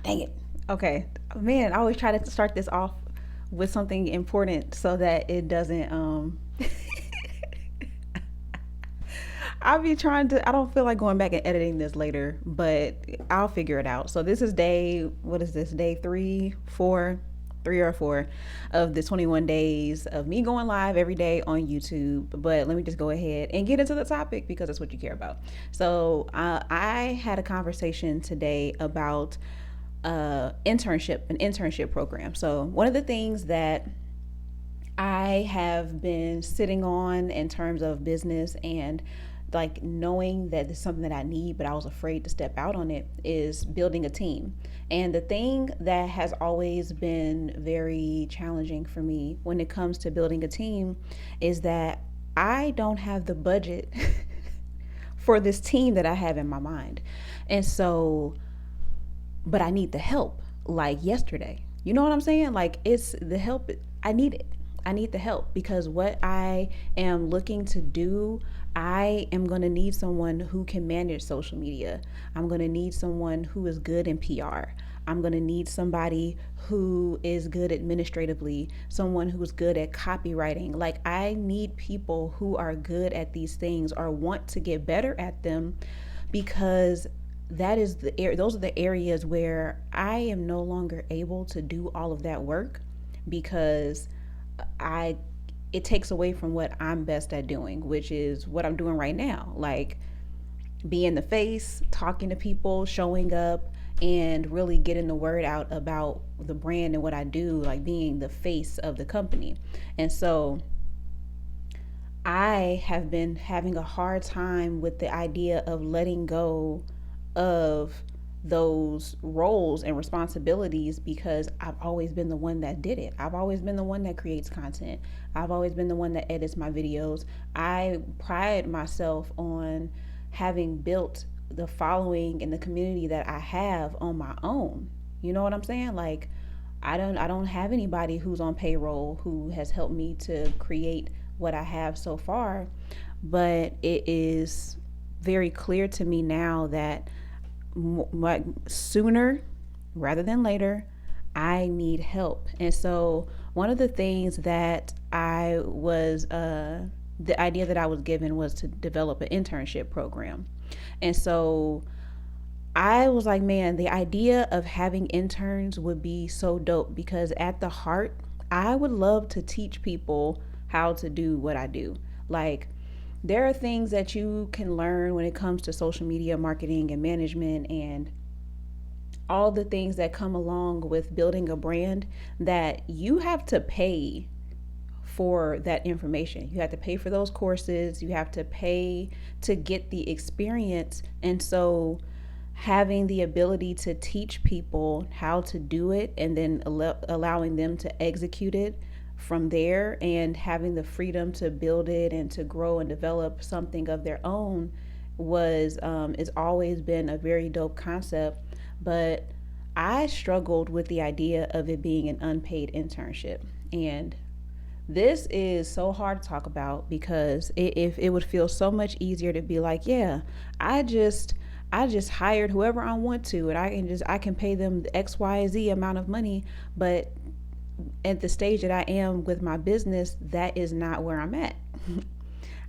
Dang it. Okay. Man, I always try to start this off with something important so that it doesn't I'll be trying to I don't feel like going back and editing this later, but I'll figure it out. So this is day what is this? Day 3, 4, 3 or 4 of the 21 days of me going live every day on YouTube. But let me just go ahead and get into the topic because that's what you care about. So I had a conversation today about an internship program. So one of the things that I have been sitting on in terms of business and like knowing that it's something that I need, but I was afraid to step out on it, is building a team. And the thing that has always been very challenging for me when it comes to building a team is that I don't have the budget for this team that I have in my mind. And so but I need the help like yesterday. You know what I'm saying? Like it's the help. I need it. I need the help because what I am looking to do, I am going to need someone who can manage social media. I'm going to need someone who is good in PR. I'm going to need somebody who is good administratively, someone who's good at copywriting. Like, I need people who are good at these things or want to get better at them because those are the areas where I am no longer able to do all of that work because I it takes away from what I'm best at doing, which is what I'm doing right now. Like being the face, talking to people, showing up, and really getting the word out about the brand and what I do, like being the face of the company. And so I have been having a hard time with the idea of letting go of those roles and responsibilities because I've always been the one that did it. I've always been the one that creates content. I've always been the one that edits my videos. I pride myself on having built the following and the community that I have on my own. You know what I'm saying? Like I don't have anybody who's on payroll who has helped me to create what I have so far, but it is very clear to me now that like sooner rather than later, I need help. And so one of the things that the idea that I was given was to develop an internship program. And so I was like, man, the idea of having interns would be so dope because at the heart, I would love to teach people how to do what I do. Like, there are things that you can learn when it comes to social media marketing and management and all the things that come along with building a brand that you have to pay for that information. You have to pay for those courses, you have to pay to get the experience. And so having the ability to teach people how to do it and then allowing them to execute it from there and having the freedom to build it and to grow and develop something of their own was it's always been a very dope concept. But I struggled with the idea of it being an unpaid internship. And this is so hard to talk about because if it would feel so much easier to be like, yeah, I just I just hired whoever I want to, and I can pay them X, Y, Z amount of money. But at the stage that I am with my business, that is not where I'm at.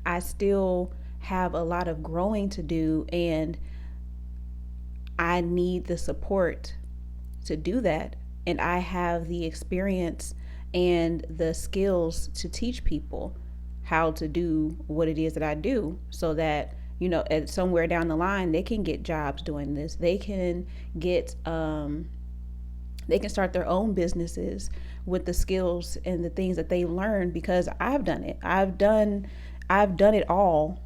I still have a lot of growing to do, and I need the support to do that. And I have the experience and the skills to teach people how to do what it is that I do so that at somewhere down the line they can get jobs doing this. They can start their own businesses with the skills and the things that they learned because I've done it. I've done it all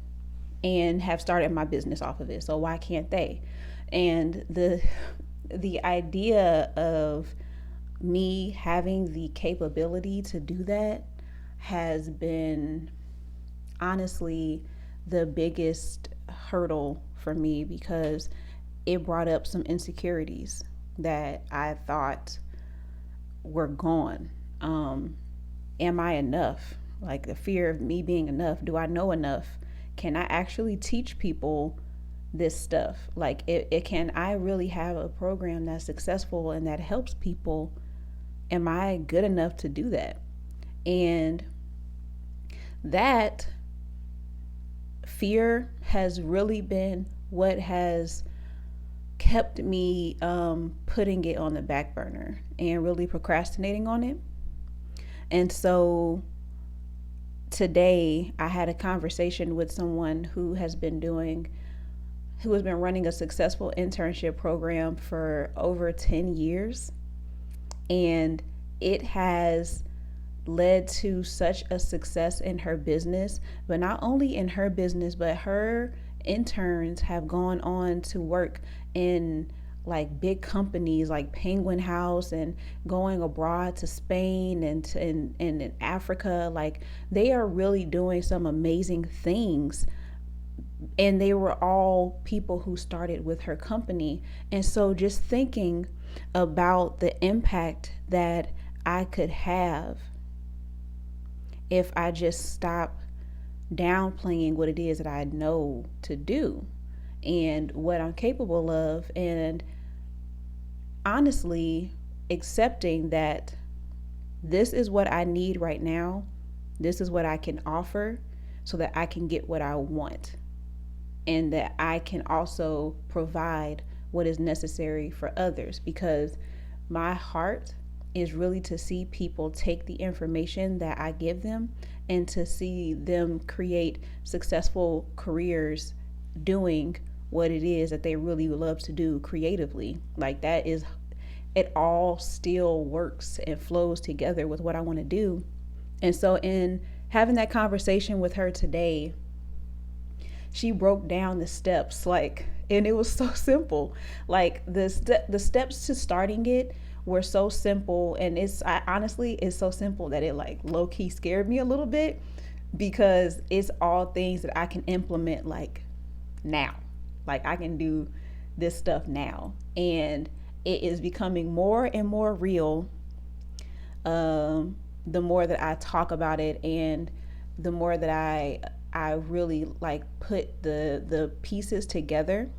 and have started my business off of it. So why can't they? And the idea of me having the capability to do that has been honestly the biggest hurdle for me because it brought up some insecurities that I thought were gone. Am I enough? Like the fear of me being enough. Do I know enough? Can I actually teach people this stuff? Like, it can I really have a program that's successful and that helps people? Am I good enough to do that? And that fear has really been what has kept me putting it on the back burner and really procrastinating on it. And so today I had a conversation with someone who has been running a successful internship program for over 10 years, and it has led to such a success in her business. But not only in her business, but her interns have gone on to work in like big companies like Penguin House, and going abroad to Spain and in Africa. Like, they are really doing some amazing things, and they were all people who started with her company. And so just thinking about the impact that I could have if I just stop downplaying what it is that I know to do and what I'm capable of, and honestly accepting that this is what I need right now, this is what I can offer, so that I can get what I want, and that I can also provide what is necessary for others. Because my heart is really to see people take the information that I give them and to see them create successful careers doing what it is that they really love to do creatively. Like, that is, it all still works and flows together with what I want to do. And so, in having that conversation with her today, she broke down the steps, like, and it was so simple. Like, the steps to starting it were so simple, and I honestly, it's so simple that it like low key scared me a little bit, because it's all things that I can implement like now. Like, I can do this stuff now, and it is becoming more and more real. The more that I talk about it, and the more that I really like put the pieces together.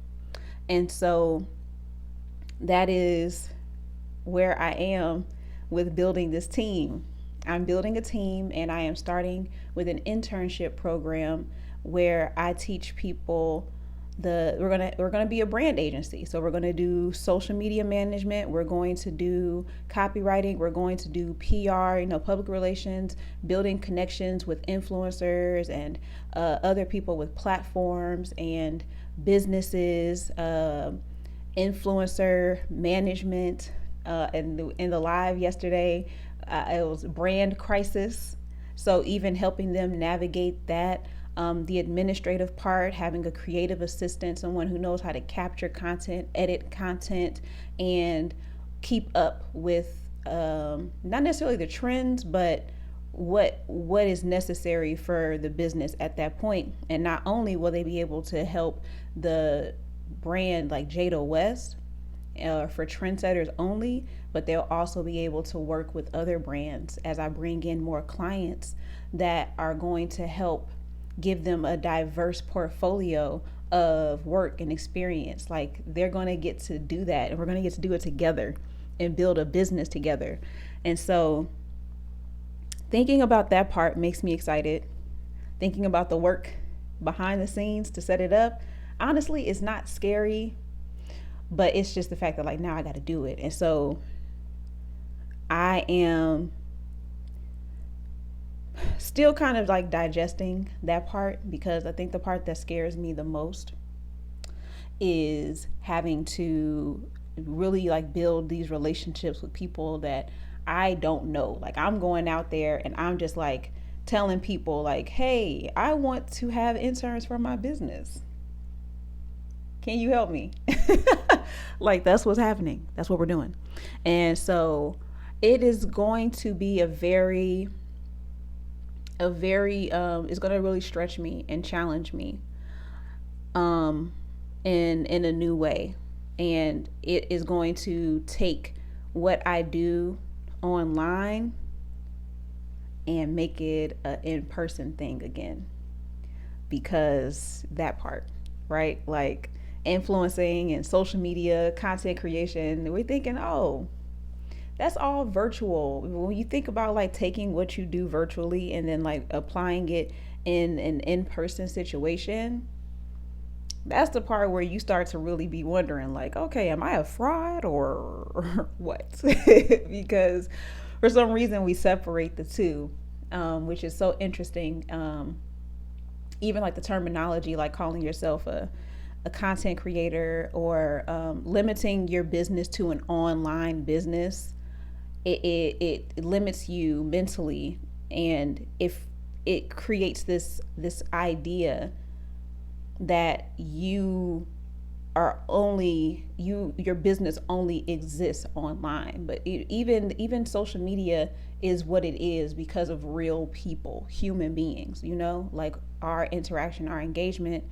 And so that is where I am with building this team. I'm building a team, and I am starting with an internship program where I teach people we're gonna be a brand agency. So we're gonna do social media management, we're going to do copywriting, we're going to do PR, public relations, building connections with influencers and other people with platforms and businesses, influencer management. And in the live yesterday, it was brand crisis. So even helping them navigate that, the administrative part, having a creative assistant, someone who knows how to capture content, edit content, and keep up with not necessarily the trends, but what is necessary for the business at that point. And not only will they be able to help the brand like Jada West for trendsetters only, but they'll also be able to work with other brands as I bring in more clients that are going to help give them a diverse portfolio of work and experience. Like, they're going to get to do that, and we're going to get to do it together and build a business together. And so thinking about that part makes me excited. Thinking about the work behind the scenes to set it up, honestly, it's not scary, but it's just the fact that like now I got to do it. And so I am still kind of like digesting that part, because I think the part that scares me the most is having to really like build these relationships with people that I don't know. Like, I'm going out there and I'm just like telling people like, hey, I want to have interns for my business. Can you help me? Like, that's what's happening. That's what we're doing. And so it is going to be it's going to really stretch me and challenge me in a new way. And it is going to take what I do online and make it an in-person thing again, because that part, right? Like, influencing and social media content creation, we're thinking, oh, that's all virtual. When you think about like taking what you do virtually and then like applying it in an in-person situation, that's the part where you start to really be wondering like, okay, am I a fraud or what? Because for some reason we separate the two, which is so interesting. Even like the terminology, like calling yourself a content creator or limiting your business to an online business, it limits you mentally. And if it creates this idea that you are only your business only exists online, but even social media is what it is because of real people, human beings, like our interaction, our engagement.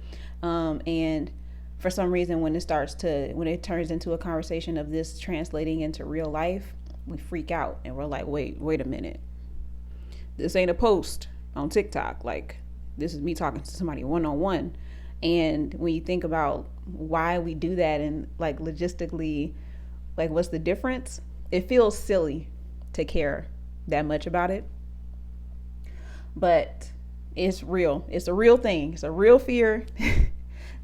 And for some reason, when it turns into a conversation of this translating into real life, we freak out and we're like, wait a minute, this ain't a post on TikTok. Like, this is me talking to somebody one-on-one. And when you think about why we do that and like logistically, like what's the difference, it feels silly to care that much about it. But it's real. It's a real thing. It's a real fear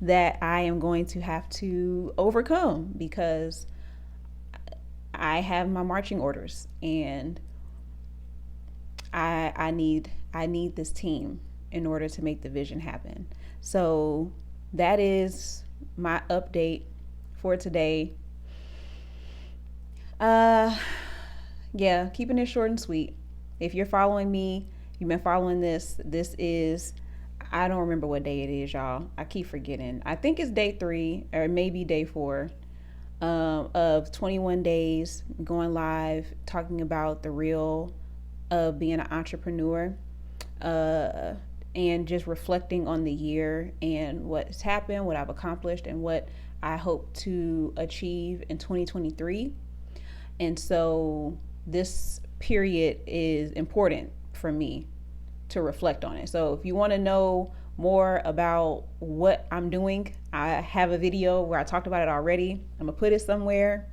that I am going to have to overcome because I have my marching orders and I need this team in order to make the vision happen. So that is my update for today. Yeah, keeping it short and sweet. If you're following me, you've been following this. This is, I don't remember what day it is, y'all. I keep forgetting. I think it's day 3 or maybe day 4 of 21 days going live, talking about the real of being an entrepreneur. And just reflecting on the year and what's happened, what I've accomplished, and what I hope to achieve in 2023. And so this period is important for me to reflect on it. So if you want to know more about what I'm doing, I have a video where I talked about it already. I'm going to put it somewhere.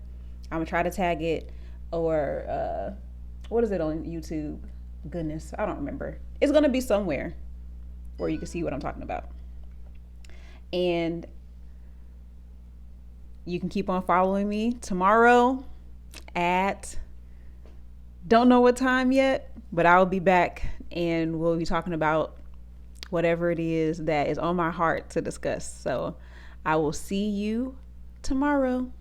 I'm going to try to tag it, or what is it on YouTube? Goodness, I don't remember. It's going to be somewhere where you can see what I'm talking about. And you can keep on following me tomorrow at, don't know what time yet, but I'll be back and we'll be talking about whatever it is that is on my heart to discuss. So I will see you tomorrow.